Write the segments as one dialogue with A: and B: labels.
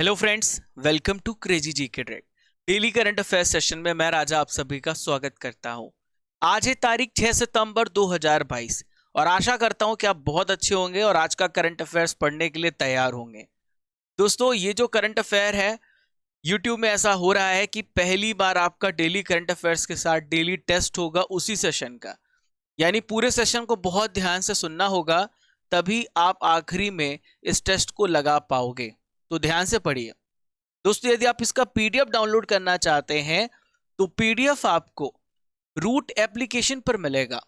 A: Hello friends, welcome to crazy GK trade. Daily current affairs session में मैं राजा आप सभी का स्वागत करता हूं। आज है तारीख 6 सितंबर 2022 और आशा करता हूं कि आप बहुत अच्छे होंगे और आज का करंट अफेयर्स पढ़ने के लिए तैयार होंगे। दोस्तों, ये जो करंट अफेयर है, यूट्यूब में ऐसा हो रहा है कि पहली बार आपका डेली करंट अफेयर्स के साथ डेली टेस्ट होगा उसी सेशन का। यानी पूरे सेशन को बहुत ध्यान से सुनना होगा, तभी आप आखिरी में इस टेस्ट को लगा पाओगे। तो ध्यान से पढ़िए। दोस्तों, यदि आप इसका पीडीएफ डाउनलोड करना चाहते हैं तो पीडीएफ आपको रूट एप्लीकेशन पर मिलेगा।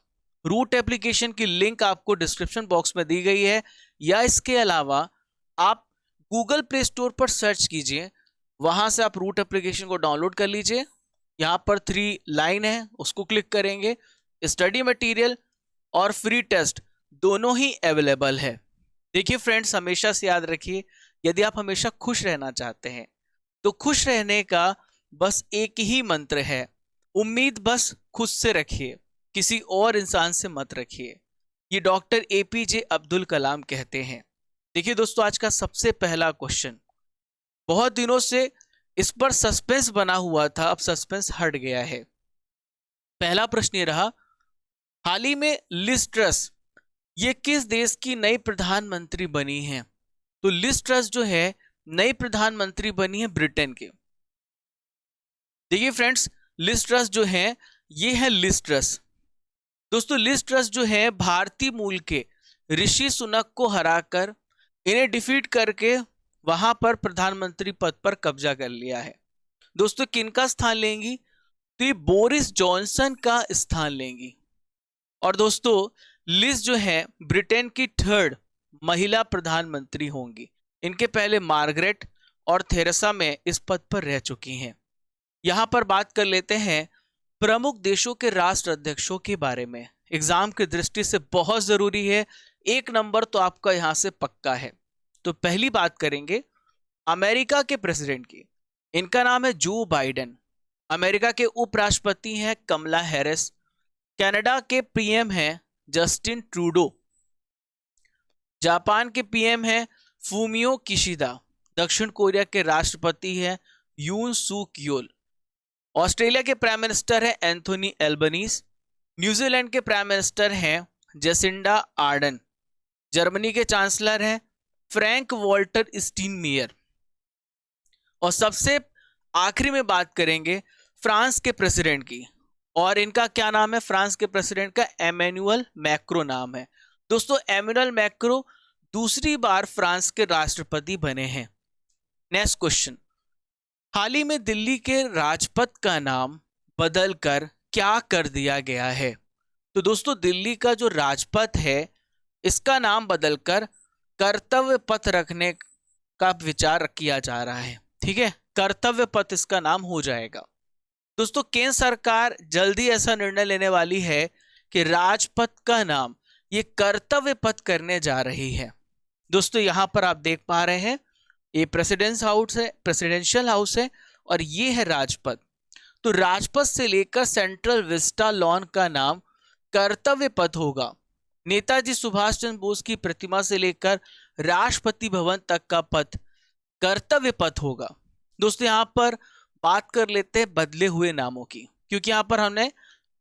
A: रूट एप्लीकेशन की लिंक आपको डिस्क्रिप्शन बॉक्स में दी गई है, या इसके अलावा आप गूगल प्ले स्टोर पर सर्च कीजिए, वहां से आप रूट एप्लीकेशन को डाउनलोड कर लीजिए। यहां पर 3 लाइन है, उसको क्लिक करेंगे। स्टडी मटेरियल और फ्री टेस्ट दोनों ही अवेलेबल है। देखिए फ्रेंड्स, हमेशा से याद रखिए, यदि आप हमेशा खुश रहना चाहते हैं तो खुश रहने का बस एक ही मंत्र है, उम्मीद बस खुद से रखिए, किसी और इंसान से मत रखिए। ये डॉक्टर एपीजे अब्दुल कलाम कहते हैं। देखिए दोस्तों, आज का सबसे पहला क्वेश्चन, बहुत दिनों से इस पर सस्पेंस बना हुआ था, अब सस्पेंस हट गया है। पहला प्रश्न ये रहा, हाल ही में लिज ट्रस ये किस देश की नई प्रधानमंत्री बनी है? तो लिज ट्रस जो है नई प्रधानमंत्री बनी है ब्रिटेन के। देखिए फ्रेंड्स, लिज ट्रस जो है ये है लिज ट्रस। दोस्तों, लिज ट्रस जो है भारतीय मूल के ऋषि सुनक को हराकर, इन्हें डिफीट करके वहां पर प्रधानमंत्री पद पर कब्जा कर लिया है। दोस्तों, किनका स्थान लेंगी? तो ये बोरिस जॉनसन का स्थान लेंगी। और दोस्तों, लिज जो है ब्रिटेन की 3rd महिला प्रधानमंत्री होंगी। इनके पहले मार्गरेट और थेरेसा में इस पद पर रह चुकी हैं। यहां पर बात कर लेते हैं प्रमुख देशों के राष्ट्र अध्यक्षों के बारे में। एग्जाम की दृष्टि से बहुत जरूरी है, 1 नंबर तो आपका यहां से पक्का है। तो पहली बात करेंगे अमेरिका के प्रेसिडेंट की। इनका नाम है जो बाइडेन। अमेरिका के उपराष्ट्रपति हैं कमला हैरिस। कनाडा के पीएम हैं जस्टिन ट्रूडो। जापान के पीएम हैं फूमियो किशिदा। दक्षिण कोरिया के राष्ट्रपति हैं यून सूक योल। ऑस्ट्रेलिया के प्राइम मिनिस्टर हैं एंथोनी एल्बनीज। न्यूजीलैंड के प्राइम मिनिस्टर हैं जेसिंडा आर्डन। जर्मनी के चांसलर हैं फ्रैंक वॉल्टर स्टीनमेयर। और सबसे आखिरी में बात करेंगे फ्रांस के प्रेसिडेंट की, और इनका क्या नाम है? फ्रांस के प्रेसिडेंट का एमेनुअल मैक्रो नाम है। दोस्तों, एमेनुअल मैक्रो दूसरी बार फ्रांस के राष्ट्रपति बने हैं। नेक्स्ट क्वेश्चन, हाल ही में दिल्ली के राजपथ का नाम बदलकर क्या कर दिया गया है? तो दोस्तों, दिल्ली का जो राजपथ है इसका नाम बदलकर कर्तव्य पथ रखने का विचार किया जा रहा है। ठीक है, कर्तव्य पथ इसका नाम हो जाएगा। दोस्तों, केंद्र सरकार जल्दी ऐसा निर्णय लेने वाली है कि राजपथ का नाम ये कर्तव्य पथ करने जा रही है। दोस्तों, यहां पर आप देख पा रहे हैं ये प्रेसिडेंशियल हाउस है और ये है राजपथ। तो राजपथ से लेकर सेंट्रल विस्टा लॉन का नाम कर्तव्य पथ होगा। नेताजी सुभाष चंद्र बोस की प्रतिमा से लेकर राष्ट्रपति भवन तक का पथ कर्तव्य पथ होगा। दोस्तों, यहां पर बात कर लेते हैं बदले हुए नामों की, क्योंकि यहां पर हमने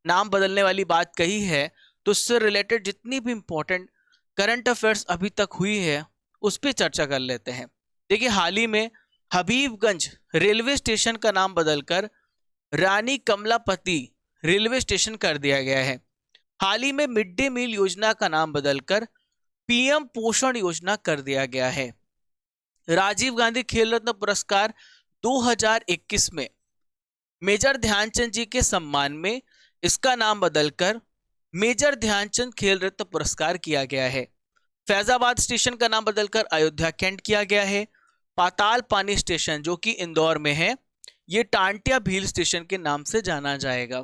A: नाम बदलने वाली बात कही है, तो उससे रिलेटेड जितनी भी इंपॉर्टेंट करंट अफेयर्स अभी तक हुई है उस पर चर्चा कर लेते हैं। देखिए, हाल ही में हबीबगंज रेलवे स्टेशन का नाम बदलकर रानी कमलापति रेलवे स्टेशन कर दिया गया है। हाल ही में मिड डे मील योजना का नाम बदलकर पीएम पोषण योजना कर दिया गया है। राजीव गांधी खेल रत्न पुरस्कार 2021 में मेजर ध्यानचंद जी के सम्मान में इसका नाम बदलकर मेजर ध्यानचंद खेल रत्न पुरस्कार किया गया है। फैजाबाद स्टेशन का नाम बदलकर अयोध्या कैंट किया गया है। पाताल पानी स्टेशन जो कि इंदौर में है, ये टांटिया भील स्टेशन के नाम से जाना जाएगा।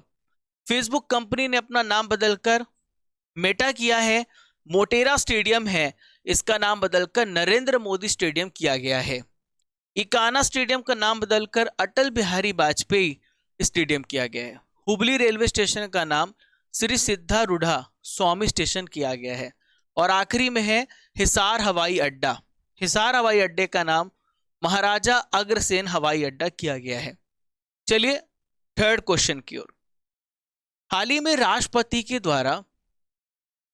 A: फेसबुक कंपनी ने अपना नाम बदलकर मेटा किया है। मोटेरा स्टेडियम है, इसका नाम बदलकर नरेंद्र मोदी स्टेडियम किया गया है। इकाना स्टेडियम का नाम बदलकर अटल बिहारी वाजपेयी स्टेडियम किया गया है। हुबली रेलवे स्टेशन का नाम श्री सिद्धारूढ़ा स्वामी स्टेशन किया गया है। और आखिरी में है हिसार हवाई अड्डा। हिसार हवाई अड्डे का नाम महाराजा अग्रसेन हवाई अड्डा किया गया है। चलिए थर्ड क्वेश्चन की ओर। हाल ही में राष्ट्रपति के द्वारा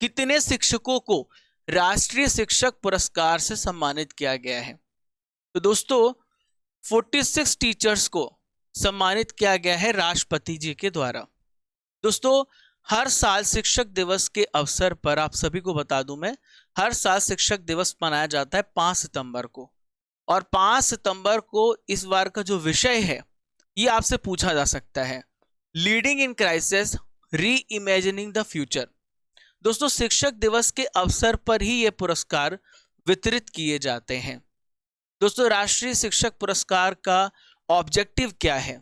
A: कितने शिक्षकों को राष्ट्रीय शिक्षक पुरस्कार से सम्मानित किया गया है? तो दोस्तों 46 टीचर्स को सम्मानित किया गया है राष्ट्रपति जी के द्वारा। दोस्तों हर साल शिक्षक दिवस के अवसर पर आप सभी को बता दूं मैं, हर साल शिक्षक दिवस मनाया जाता है 5 सितंबर को, और 5 सितंबर को इस बार का जो विषय है ये आपसे पूछा जा सकता है, लीडिंग इन क्राइसिस री इमेजिनिंग द फ्यूचर। दोस्तों शिक्षक दिवस के अवसर पर ही ये पुरस्कार वितरित किए जाते हैं। दोस्तों राष्ट्रीय शिक्षक पुरस्कार का ऑब्जेक्टिव क्या है,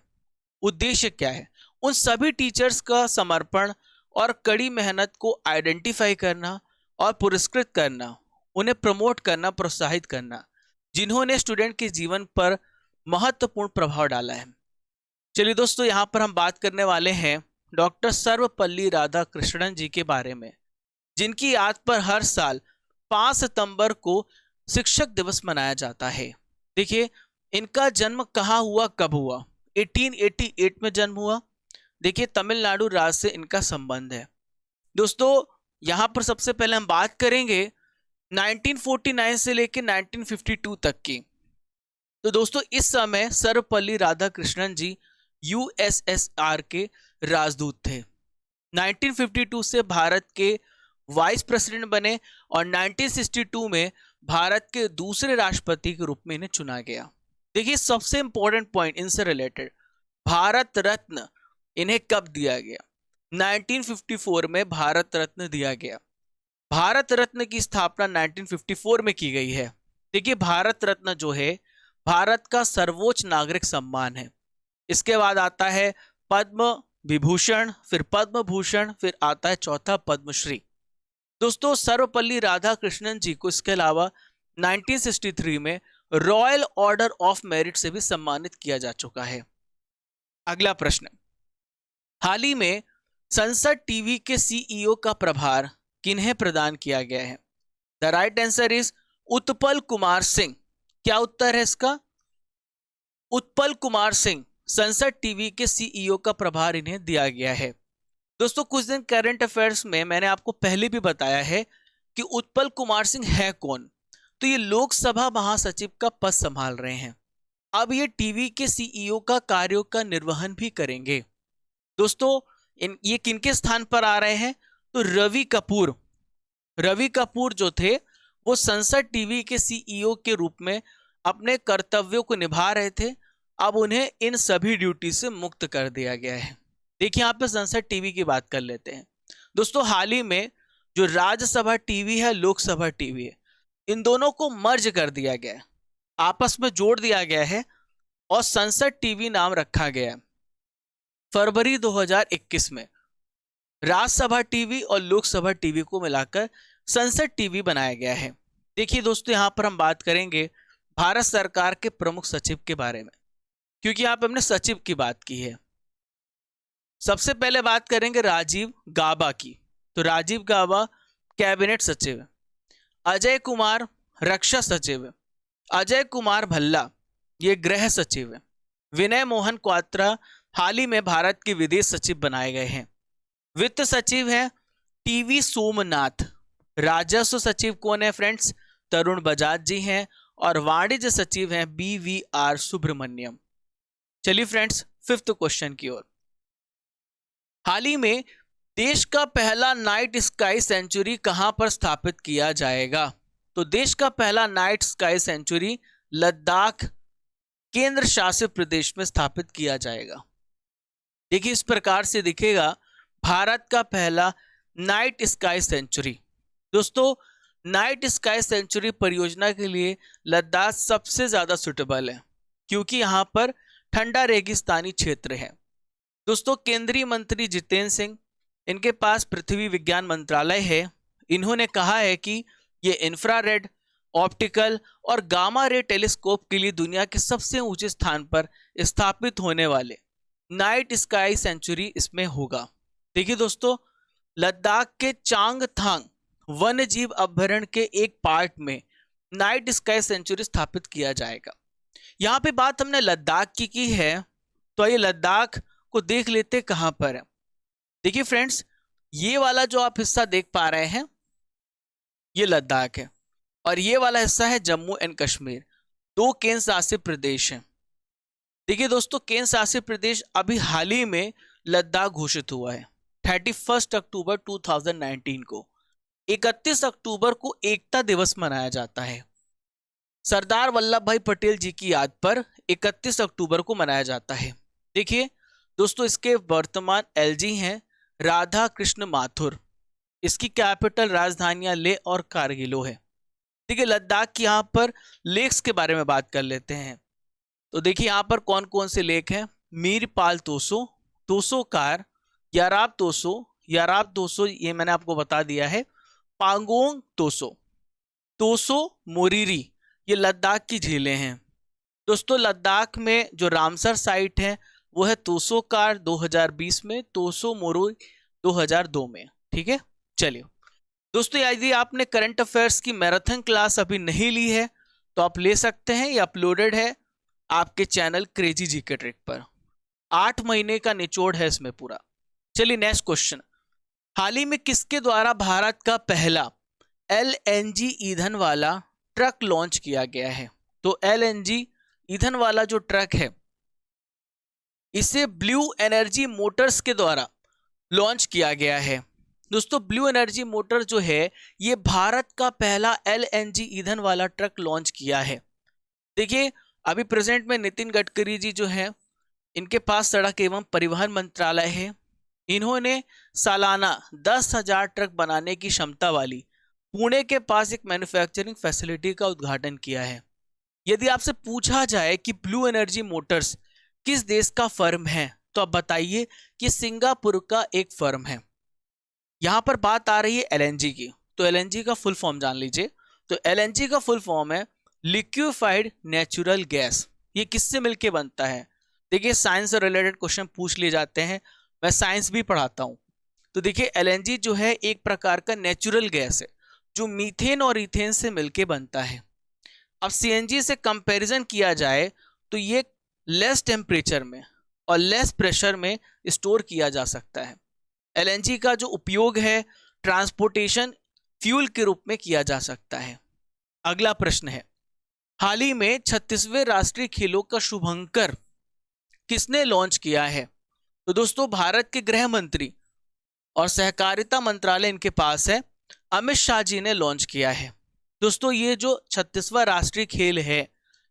A: उद्देश्य क्या है? उन सभी टीचर्स का समर्पण और कड़ी मेहनत को आइडेंटिफाई करना और पुरस्कृत करना, उन्हें प्रमोट करना, प्रोत्साहित करना, जिन्होंने स्टूडेंट के जीवन पर महत्वपूर्ण प्रभाव डाला है। चलिए दोस्तों यहां पर हम बात करने वाले हैं डॉक्टर सर्वपल्ली राधाकृष्णन जी के बारे में, जिनकी याद पर हर साल 5 सितंबर को शिक्षक दिवस मनाया जाता है। देखिए इनका जन्म कहाँ हुआ, कब हुआ? 1888 में जन्म हुआ। देखिए तमिलनाडु राज्य से इनका संबंध है। दोस्तों यहां पर सबसे पहले हम बात करेंगे 1949 से लेकर 1952 तक की। तो दोस्तों इस समय सर्वपल्ली राधाकृष्णन जी यूएसएसआर के राजदूत थे। 1952 से भारत के वाइस प्रेसिडेंट बने और 1962 में भारत के दूसरे राष्ट्रपति के रूप में इन्हें चुना गया। देखिए सबसे इंपॉर्टेंट पॉइंट इनसे रिलेटेड, भारत रत्न इन्हें कब दिया गया? 1954 में भारत रत्न दिया गया। भारत रत्न की स्थापना 1954 में की गई है। देखिए भारत रत्न जो है भारत का सर्वोच्च नागरिक सम्मान है। इसके बाद आता है पद्म विभूषण, फिर पद्म भूषण, फिर आता है चौथा पद्मश्री। दोस्तों सर्वपल्ली राधाकृष्णन जी को इसके अलावा 1963 में रॉयल ऑर्डर ऑफ मेरिट से भी सम्मानित किया जा चुका है। अगला प्रश्न, हाल ही में संसद टीवी के सीईओ का प्रभार किन्हें प्रदान किया गया है? The right answer is Utpal Kumar Singh. क्या उत्तर है इसका? उत्पल कुमार सिंह, संसद टीवी के सीईओ का प्रभार इन्हें दिया गया है। दोस्तों कुछ दिन करंट अफेयर्स में मैंने आपको पहले भी बताया है कि उत्पल कुमार सिंह है कौन। तो ये लोकसभा महासचिव का पद संभाल रहे हैं। अब ये टीवी के सीईओ का कार्यों का निर्वहन भी करेंगे। दोस्तों ये किनके स्थान पर आ रहे हैं? तो रवि कपूर जो थे वो संसद टीवी के सीईओ के रूप में अपने कर्तव्यों को निभा रहे थे। अब उन्हें इन सभी ड्यूटी से मुक्त कर दिया गया है। देखिए यहाँ पे संसद टीवी की बात कर लेते हैं। दोस्तों हाल ही में जो राज्यसभा टीवी है, लोकसभा टीवी है, इन दोनों को मर्ज कर दिया गया है, आपस में जोड़ दिया गया है और संसद टीवी नाम रखा गया है। फरवरी 2021 में राज्यसभा टीवी और लोकसभा टीवी को मिलाकर संसद टीवी बनाया गया है। देखिए दोस्तों यहाँ पर हम बात करेंगे भारत सरकार के प्रमुख सचिव के बारे में, क्योंकि यहाँ पे हमने सचिव की बात की है। सबसे पहले बात करेंगे राजीव गाबा की। तो राजीव गाबा कैबिनेट सचिव है। अजय कुमार रक्षा सचिव है। अजय कुमार भल्ला ये गृह सचिव है। विनय मोहन क्वात्रा हाल ही में भारत के विदेश सचिव बनाए गए हैं। वित्त सचिव है टीवी सोमनाथ। राजस्व सचिव कौन है फ्रेंड्स? तरुण बजाज जी हैं। और वाणिज्य सचिव हैं BVR सुब्रमण्यम। चलिए फ्रेंड्स फिफ्थ क्वेश्चन की ओर। हाल ही में देश का पहला नाइट स्काई सेंचुरी कहां पर स्थापित किया जाएगा? तो देश का पहला नाइट स्काई सेंचुरी लद्दाख केंद्र शासित प्रदेश में स्थापित किया जाएगा। देखिए इस प्रकार से दिखेगा भारत का पहला नाइट स्काई सेंचुरी। दोस्तों नाइट स्काई सेंचुरी परियोजना के लिए लद्दाख सबसे ज्यादा सुटेबल है, क्योंकि यहां पर ठंडा रेगिस्तानी क्षेत्र है। दोस्तों केंद्रीय मंत्री जितेंद्र सिंह, इनके पास पृथ्वी विज्ञान मंत्रालय है। इन्होंने कहा है कि ये इंफ्रारेड, ऑप्टिकल और गामा रे टेलीस्कोप के लिए दुनिया के सबसे ऊंचे स्थान पर स्थापित होने वाले नाइट स्काई सेंचुरी इसमें होगा। देखिए दोस्तों लद्दाख के चांगथांग वन्य जीव अभयारण्य के एक पार्ट में नाइट स्काई सेंचुरी स्थापित किया जाएगा। यहाँ पे बात हमने लद्दाख की है, तो ये लद्दाख को देख लेते कहां पर है। देखिए फ्रेंड्स, ये वाला जो आप हिस्सा देख पा रहे हैं ये लद्दाख है, और ये वाला हिस्सा है जम्मू एंड कश्मीर। दो केंद्र शासित प्रदेश हैं। देखिए दोस्तों, केंद्र शासित प्रदेश अभी हाल ही में लद्दाख घोषित हुआ है 31 अक्टूबर 2019 को। 31 अक्टूबर को एकता दिवस मनाया जाता है। सरदार वल्लभ भाई पटेल जी की याद पर 31 अक्टूबर को मनाया जाता है। देखिए दोस्तों, इसके वर्तमान एलजी हैं राधा कृष्ण माथुर। इसकी कैपिटल राजधानियां लेह और कारगिलो है। देखिए लद्दाख की यहाँ पर लेक्स के बारे में बात कर लेते हैं। तो देखिए यहाँ पर कौन कौन से लेक हैं। मीरपाल तोसो, तोसो कार, याराब तोसो ये मैंने आपको बता दिया है। पांगोंग तोसो, तोसो मोरिरी, ये लद्दाख की झीलें हैं। दोस्तों लद्दाख में जो रामसर साइट है वो है तोसो कार 2020 में, तोसो मोरोई 2002 में। ठीक है, चलिए दोस्तों, यदि आपने करंट अफेयर्स की मैराथन क्लास अभी नहीं ली है तो आप ले सकते हैं। ये अपलोडेड है आपके चैनल क्रेजी जीके ट्रिक पर। 8 महीने का निचोड़ है इसमें पूरा। चलिए नेक्स्ट क्वेश्चन। हाल ही में किसके द्वारा भारत का पहला एलएनजी ईंधन वाला ट्रक लॉन्च किया गया है? तो एलएनजी ईंधन वाला जो ट्रक है इसे ब्लू एनर्जी मोटर्स के द्वारा लॉन्च किया गया है। दोस्तों ब्लू एनर्जी मोटर जो है ये भारत का पहला एलएनजी ईंधन वाला ट्रक लॉन्च किया है। देखिए अभी प्रेजेंट में नितिन गडकरी जी जो है इनके पास सड़क एवं परिवहन मंत्रालय है। इन्होंने सालाना 10,000 ट्रक बनाने की क्षमता वाली पुणे के पास एक मैन्युफैक्चरिंग फैसिलिटी का उद्घाटन किया है। यदि आपसे पूछा जाए कि ब्लू एनर्जी मोटर्स किस देश का फर्म है तो आप बताइए कि सिंगापुर का एक फर्म है। यहां पर बात आ रही है एलएनजी की, तो एलएनजी का फुल फॉर्म जान लीजिए। तो एलएनजी का फुल फॉर्म है लिक्विफाइड नेचुरल गैस। ये किससे मिलके बनता है? देखिए साइंस से रिलेटेड क्वेश्चन पूछ लिए जाते हैं, मैं साइंस भी पढ़ाता हूं। तो देखिए एलएनजी जो है एक प्रकार का नेचुरल गैस है जो मीथेन और इथेन से मिलके बनता है। अब सीएनजी से कंपैरिजन किया जाए तो ये लेस टेम्परेचर में और लेस प्रेशर में स्टोर किया जा सकता है। एलएनजी का जो उपयोग है ट्रांसपोर्टेशन फ्यूल के रूप में किया जा सकता है। अगला प्रश्न है, हाल ही में 36वें राष्ट्रीय खेलों का शुभंकर किसने लॉन्च किया है? तो दोस्तों भारत के गृह मंत्री और सहकारिता मंत्रालय इनके पास है, अमित शाह जी ने लॉन्च किया है। दोस्तों ये जो 36वां राष्ट्रीय खेल है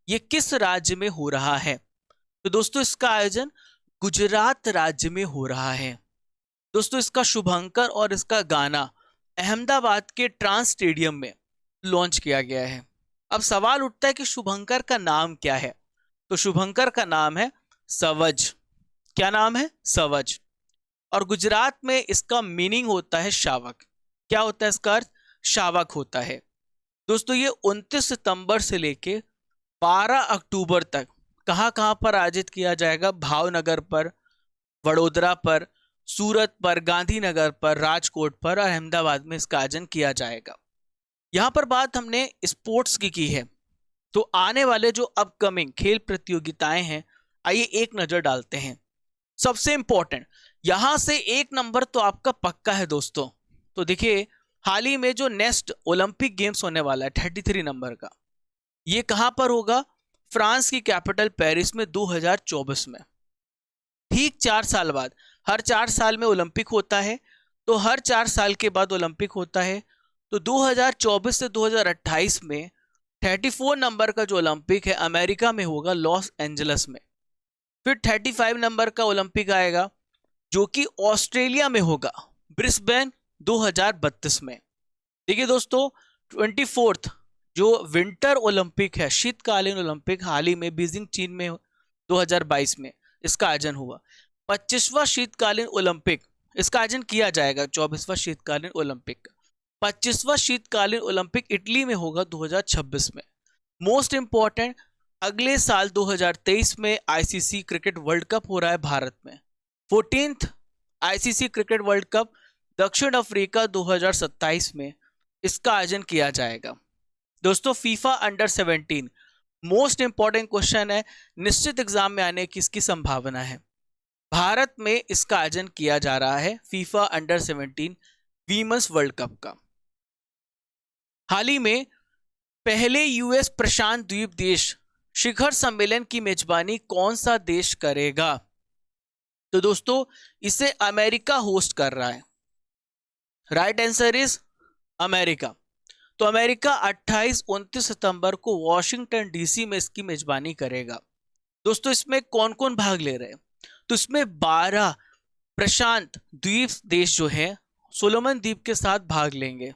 A: ये किस राज्य में हो रहा है? तो दोस्तों इसका आयोजन गुजरात राज्य में हो रहा है। दोस्तों इसका शुभंकर और इसका गाना अहमदाबाद के ट्रांस स्टेडियम में लॉन्च किया गया है। अब सवाल उठता है कि शुभंकर का नाम क्या है? तो शुभंकर का नाम है सवज। क्या नाम है? सवज। और गुजरात में इसका मीनिंग होता है शावक। क्या होता है इसका अर्थ? शावक होता है। दोस्तों ये 29 सितंबर से लेके 12 अक्टूबर तक कहां कहां पर आयोजित किया जाएगा? भावनगर पर, वडोदरा पर, सूरत पर, गांधीनगर पर, राजकोट पर और अहमदाबाद में इसका आयोजन किया जाएगा। यहां पर बात हमने स्पोर्ट्स की है, तो आने वाले जो अपकमिंग खेल प्रतियोगिताएं हैं आइए एक नजर डालते हैं। सबसे इंपॉर्टेंट यहां से 1 नंबर तो आपका पक्का है दोस्तों। तो देखिए हाल ही में जो नेक्स्ट ओलंपिक गेम्स होने वाला है 33 नंबर का, ये कहां पर होगा? फ्रांस की कैपिटल पेरिस में 2024 में। ठीक 4 साल बाद, हर 4 साल में ओलंपिक होता है, तो हर 4 साल के बाद ओलंपिक होता है। तो 2024 से 2028 में 34 नंबर का जो ओलंपिक है अमेरिका में होगा, लॉस एंजल्स में। फिर 35 नंबर का ओलंपिक आएगा जो कि ऑस्ट्रेलिया में होगा, ब्रिस्बेन 2032 में। देखिए दोस्तों 24th जो विंटर ओलंपिक है, शीतकालीन ओलंपिक, हाल ही में बीजिंग चीन में 2022 में इसका आयोजन हुआ। 25वां शीतकालीन ओलंपिक इसका आयोजन किया जाएगा, 24वां शीतकालीन ओलंपिक। 25वां शीतकालीन ओलंपिक इटली में होगा 2026 में। मोस्ट इंपॉर्टेंट, अगले साल 2023 में आईसीसी क्रिकेट वर्ल्ड कप हो रहा है भारत में। 14th ICC cricket world cup दक्षिण अफ्रीका 2027 में इसका आयोजन किया जाएगा। दोस्तों FIFA under 17 most important question है, निश्चित एग्जाम में आने की इसकी संभावना है। भारत में इसका आयोजन किया जा रहा है FIFA under-17 women's world cup का। हाल ही में पहले यूएस प्रशांत द्वीप देश शिखर सम्मेलन की मेजबानी कौन सा देश करेगा? तो दोस्तों इसे अमेरिका होस्ट कर रहा है। Right answer is America. तो अमेरिका 28-29 सितंबर को वॉशिंगटन डीसी में इसकी मेजबानी करेगा। दोस्तों इसमें कौन कौन भाग ले रहे हैं? तो इसमें 12 प्रशांत द्वीप देश जो है सोलोमन द्वीप के साथ भाग लेंगे।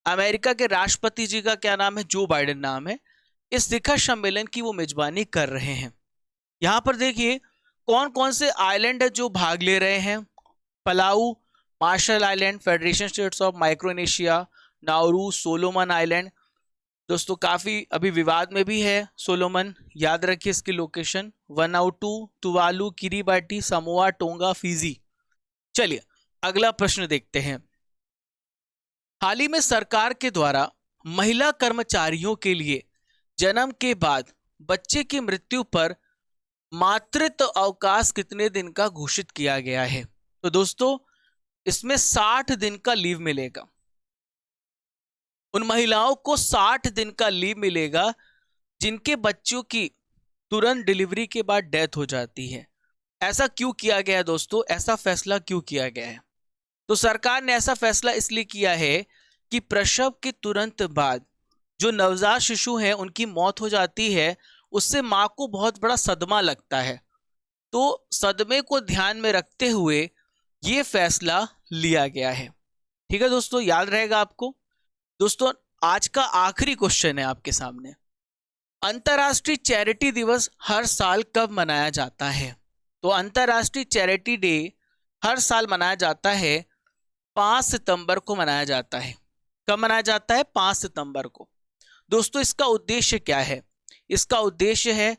A: अमेरिका के राष्ट्रपति जी का क्या नाम है? जो बाइडेन नाम है। इस शिखर सम्मेलन की वो मेजबानी कर रहे हैं। यहां पर देखिए कौन कौन से आइलैंड है जो भाग ले रहे हैं। Palau, Marshall Island, Federation States of Micronesia, Nauru, Solomon Island. दोस्तों काफी अभी विवाद में भी है सोलोमन, याद रखिए इसकी लोकेशन। Vanuatu, Tuvalu, Kiribati, Samoa, Tonga, Fiji. चलिए अगला प्रश्न देखते हैं। हाल ही में सरकार के द्वारा महिला कर्मचारियों के लिए जन्म के बाद बच्चे की मृत्यु पर मातृत्व अवकाश कितने दिन का घोषित किया गया है? तो दोस्तों इसमें 60 दिन का लीव मिलेगा। उन महिलाओं को 60 दिन का लीव मिलेगा जिनके बच्चों की तुरंत डिलीवरी के बाद डेथ हो जाती है। ऐसा क्यों किया गया है दोस्तों? ऐसा फैसला क्यों किया गया है? तो सरकार ने ऐसा फैसला इसलिए किया है कि प्रसव के तुरंत बाद जो नवजात शिशु है उनकी मौत हो जाती है, उससे मां को बहुत बड़ा सदमा लगता है। तो सदमे को ध्यान में रखते हुए ये फैसला लिया गया है। ठीक है दोस्तों, याद रहेगा आपको। दोस्तों आज का आखिरी क्वेश्चन है आपके सामने। अंतर्राष्ट्रीय चैरिटी दिवस हर साल कब मनाया जाता है? तो अंतर्राष्ट्रीय चैरिटी डे हर साल मनाया जाता है 5 सितंबर को मनाया जाता है। कब मनाया जाता है? 5 सितंबर को। दोस्तों इसका उद्देश्य क्या है? इसका उद्देश्य है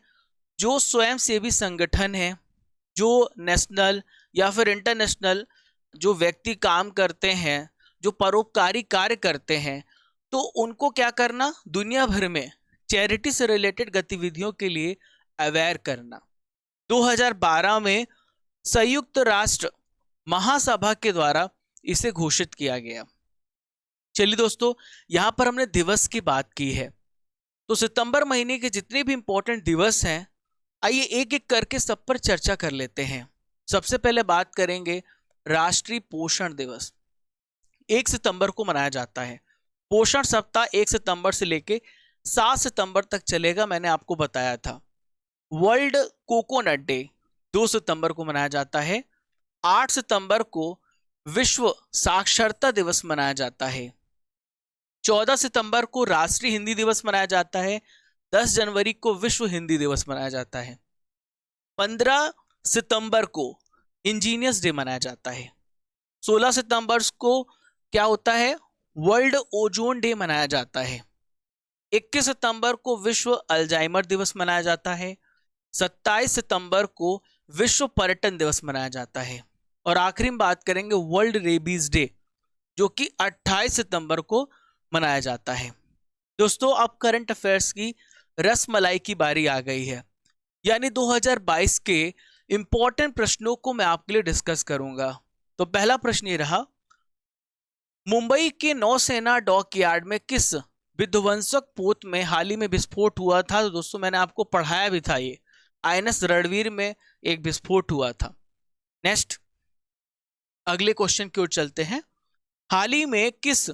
A: जो स्वयंसेवी संगठन है, जो नेशनल या फिर इंटरनेशनल जो व्यक्ति काम करते हैं, जो परोपकारी कार्य करते हैं, तो उनको क्या करना, दुनिया भर में चैरिटी से रिलेटेड गतिविधियों के लिए अवेयर करना। 2012 में संयुक्त राष्ट्र महासभा के द्वारा इसे घोषित किया गया। चलिए दोस्तों यहां पर हमने दिवस की बात की है, तो सितंबर महीने के जितने भी इंपॉर्टेंट दिवस हैं आइए एक एक करके सब पर चर्चा कर लेते हैं। सबसे पहले बात करेंगे राष्ट्रीय पोषण दिवस। 1 सितंबर को मनाया जाता है। पोषण सप्ताह 1 सितंबर से लेके 7 सितंबर तक चलेगा, मैंने आपको बताया था। वर्ल्ड कोकोनट डे 2 सितंबर को मनाया जाता है। 8 सितंबर को विश्व साक्षरता दिवस मनाया जाता है। 14 सितंबर को राष्ट्रीय हिंदी दिवस मनाया जाता है। 10 जनवरी को विश्व हिंदी दिवस मनाया जाता है। 15 सितंबर को इंजीनियर्स डे मनाया जाता है। 16 सितंबर को क्या होता है? वर्ल्ड ओजोन डे मनाया जाता है। 21 सितंबर को विश्व अल्जाइमर दिवस मनाया जाता है। 27 सितंबर को विश्व पर्यटन दिवस मनाया जाता है। और आखिरी में बात करेंगे वर्ल्ड रेबीज डे, जो कि 28 सितंबर को मनाया जाता है। दोस्तों अब करंट अफेयर्स की रसमलाई की बारी आ गई है, यानी 2022 के इंपॉर्टेंट प्रश्नों को मैं आपके लिए डिस्कस करूंगा। तो पहला प्रश्न ये रहा, मुंबई के नौसेना डॉकयार्ड में किस विध्वंसक पोत में हाल ही में विस्फोट हुआ था? तो दोस्तों मैंने आपको पढ़ाया भी था, ये आईएनएस रणवीर में एक विस्फोट हुआ था। नेक्स्ट अगले क्वेश्चन की ओर चलते हैं। हाल ही में किस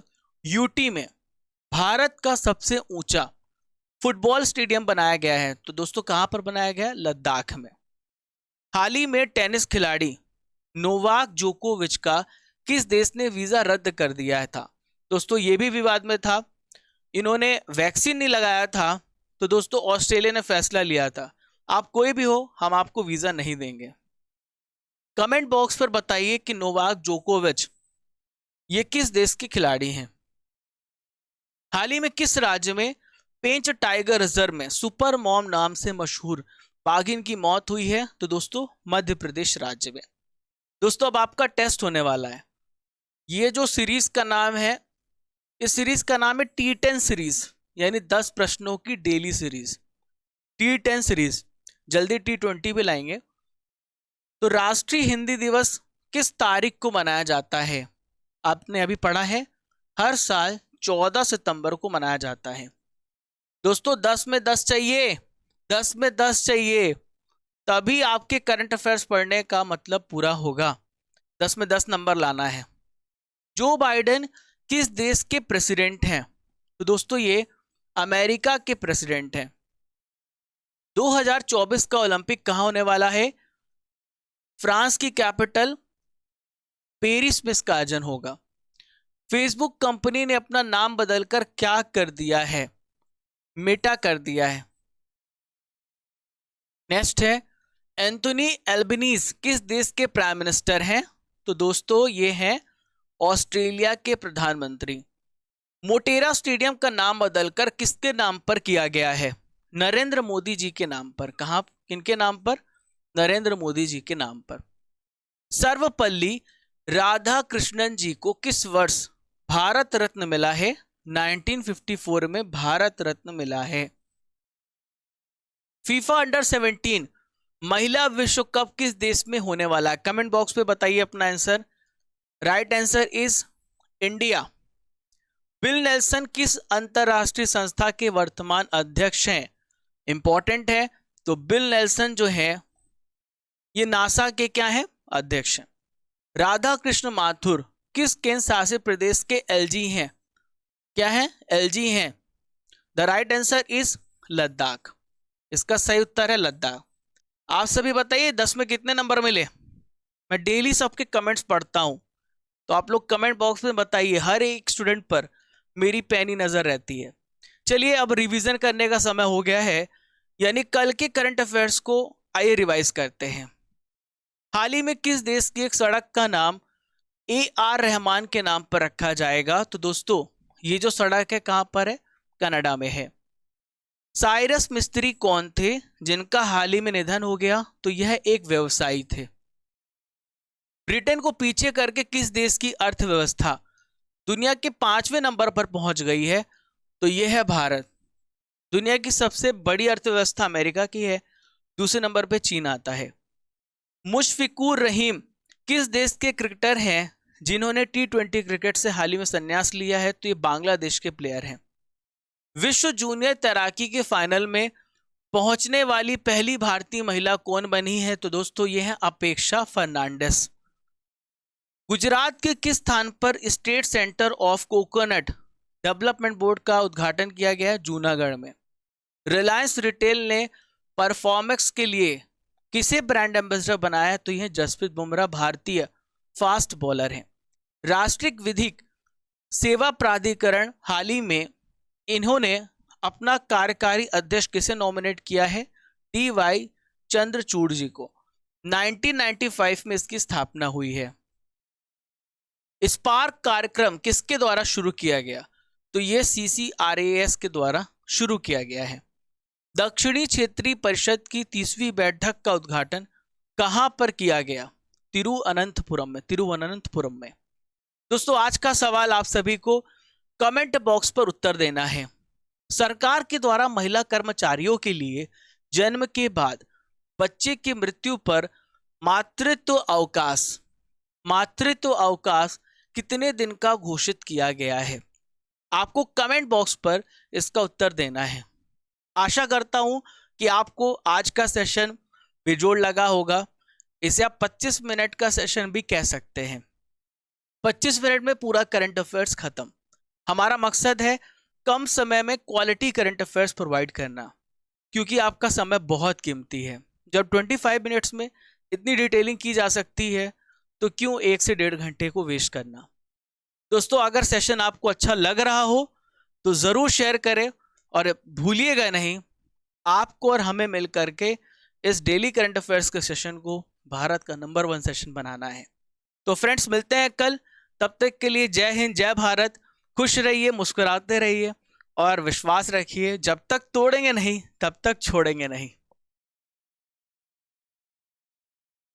A: यूटी में भारत का सबसे ऊंचा फुटबॉल स्टेडियम बनाया गया है? तो दोस्तों कहां पर बनाया गया? लद्दाख में। हाल ही में टेनिस खिलाड़ी नोवाक जोकोविच का किस देश ने वीजा रद्द कर दिया था? दोस्तों ये भी विवाद में था, इन्होंने वैक्सीन नहीं लगाया था, तो दोस्तों ऑस्ट्रेलिया ने फैसला लिया था आप कोई भी हो हम आपको वीजा नहीं देंगे। कमेंट बॉक्स पर बताइए कि नोवाक जोकोविच ये किस देश के खिलाड़ी हैं। हाल ही में किस राज्य में पेंच टाइगर रिजर्व में सुपर मॉम नाम से मशहूर बाघिन की मौत हुई है? तो दोस्तों मध्य प्रदेश राज्य में। दोस्तों अब आपका टेस्ट होने वाला है। ये जो सीरीज का नाम है, इस सीरीज का नाम है T10 सीरीज, यानी 10 प्रश्नों की डेली सीरीज। T10 सीरीज, जल्दी T20 भी लाएंगे। तो राष्ट्रीय हिंदी दिवस किस तारीख को मनाया जाता है? आपने अभी पढ़ा है, हर साल 14 सितंबर को मनाया जाता है। दोस्तों 10 में 10 चाहिए, 10 में 10 चाहिए, तभी आपके करंट अफेयर्स पढ़ने का मतलब पूरा होगा। 10 में 10 नंबर लाना है। जो बाइडेन किस देश के प्रेसिडेंट हैं? तो दोस्तों ये अमेरिका के प्रेसिडेंट हैं। 2024 का ओलंपिक कहां होने वाला है? फ्रांस की कैपिटल पेरिस में इसका आयोजन होगा। फेसबुक कंपनी ने अपना नाम बदलकर क्या कर दिया है? मेटा कर दिया है। नेक्स्ट है, एंथोनी एल्बनीज किस देश के प्राइम मिनिस्टर हैं? तो दोस्तों ये हैं ऑस्ट्रेलिया के प्रधानमंत्री। मोटेरा स्टेडियम का नाम बदलकर किसके नाम पर किया गया है? नरेंद्र मोदी जी के नाम पर। कहां, किनके नाम पर? नरेंद्र मोदी जी के नाम पर। सर्वपल्ली राधाकृष्णन जी को किस वर्ष भारत रत्न मिला है? 1954 में भारत रत्न मिला है। फीफा अंडर 17 महिला विश्व कप किस देश में होने वाला है? कमेंट बॉक्स पे बताइए अपना answer. Right answer is India. Bill Nelson किस अंतरराष्ट्रीय संस्था के वर्तमान अध्यक्ष हैं? इंपॉर्टेंट है। तो बिल नेल्सन जो है ये नासा के क्या है? अध्यक्ष हैं। राधा कृष्ण माथुर किस केंद्र शासित प्रदेश के एलजी हैं? क्या है? एलजी हैं। The right answer is Ladakh. इसका सही उत्तर है लद्दाख। आप सभी बताइए 10 में कितने नंबर मिले? मैं डेली सबके कमेंट्स पढ़ता हूं, तो आप लोग कमेंट बॉक्स में बताइए। हर एक स्टूडेंट पर मेरी पैनी नजर रहती है। चलिए अब रिवीजन करने का समय हो गया है, यानी कल के करंट अफेयर्स को आइए रिवाइज करते हैं। हाल ही में किस देश की एक सड़क का नाम AR रहमान के नाम पर रखा जाएगा? तो दोस्तों ये जो सड़क है कहां पर है? कनाडा में है। साइरस मिस्त्री कौन थे जिनका हाल ही में निधन हो गया? तो यह एक व्यवसायी थे। ब्रिटेन को पीछे करके किस देश की अर्थव्यवस्था दुनिया के 5वें नंबर पर पहुंच गई है? तो यह है भारत। दुनिया की सबसे बड़ी अर्थव्यवस्था अमेरिका की है, दूसरे नंबर पे चीन आता है। मुशफिकुर रहीम किस देश के क्रिकेटर हैं जिन्होंने T20 क्रिकेट से हाल ही में संन्यास लिया है? तो ये बांग्लादेश के प्लेयर हैं। विश्व जूनियर तैराकी के फाइनल में पहुंचने वाली पहली भारतीय महिला कौन बनी है? तो दोस्तों ये है अपेक्षा फर्नांडिस। गुजरात के किस स्थान पर state centre of coconut development board का उद्घाटन किया गया है? जूनागढ़ में। रिलायंस रिटेल ने परफॉर्मेक्स के लिए किसे ब्रांड एम्बेसडर बनाया है? तो यह जसप्रीत बुमराह भारतीय फास्ट बॉलर हैं। राष्ट्रीय विधिक सेवा प्राधिकरण हाल ही में इन्होंने अपना कार्यकारी अध्यक्ष किसे नॉमिनेट किया है? DY चंद्रचूड़ जी को। 1995 में इसकी स्थापना हुई है। स्पार्क कार्यक्रम किसके द्वारा शुरू किया गया? तो यह CCRAS के द्वारा शुरू किया गया है। दक्षिणी क्षेत्रीय परिषद की 30वीं बैठक का उद्घाटन कहां पर किया गया? तिरुवनंतपुरम में। दोस्तों आज का सवाल आप सभी को कमेंट बॉक्स पर उत्तर देना है। सरकार के द्वारा महिला कर्मचारियों के लिए जन्म के बाद बच्चे की मृत्यु पर मातृत्व अवकाश कितने दिन का घोषित किया गया है? आपको कमेंट बॉक्स पर इसका उत्तर देना है। आशा करता हूं कि आपको आज का सेशन बेजोड़ लगा होगा। इसे आप 25 मिनट का सेशन भी कह सकते हैं। 25 मिनट में पूरा करंट अफेयर्स खत्म। हमारा मकसद है कम समय में क्वालिटी करंट अफेयर्स प्रोवाइड करना, क्योंकि आपका समय बहुत कीमती है। जब 25 मिनट्स में इतनी डिटेलिंग की जा सकती है तो क्यों 1 से 1.5 घंटे को वेस्ट करना। दोस्तों अगर सेशन आपको अच्छा लग रहा हो तो ज़रूर शेयर करें, और भूलिएगा नहीं आपको और हमें मिल करके इस डेली करंट अफेयर्स के सेशन को भारत का नंबर 1 सेशन बनाना है। तो फ्रेंड्स मिलते हैं कल, तब तक के लिए जय हिंद, जय भारत। खुश रहिए, मुस्कुराते रहिए और विश्वास रखिए, जब तक तोड़ेंगे नहीं तब तक छोड़ेंगे नहीं।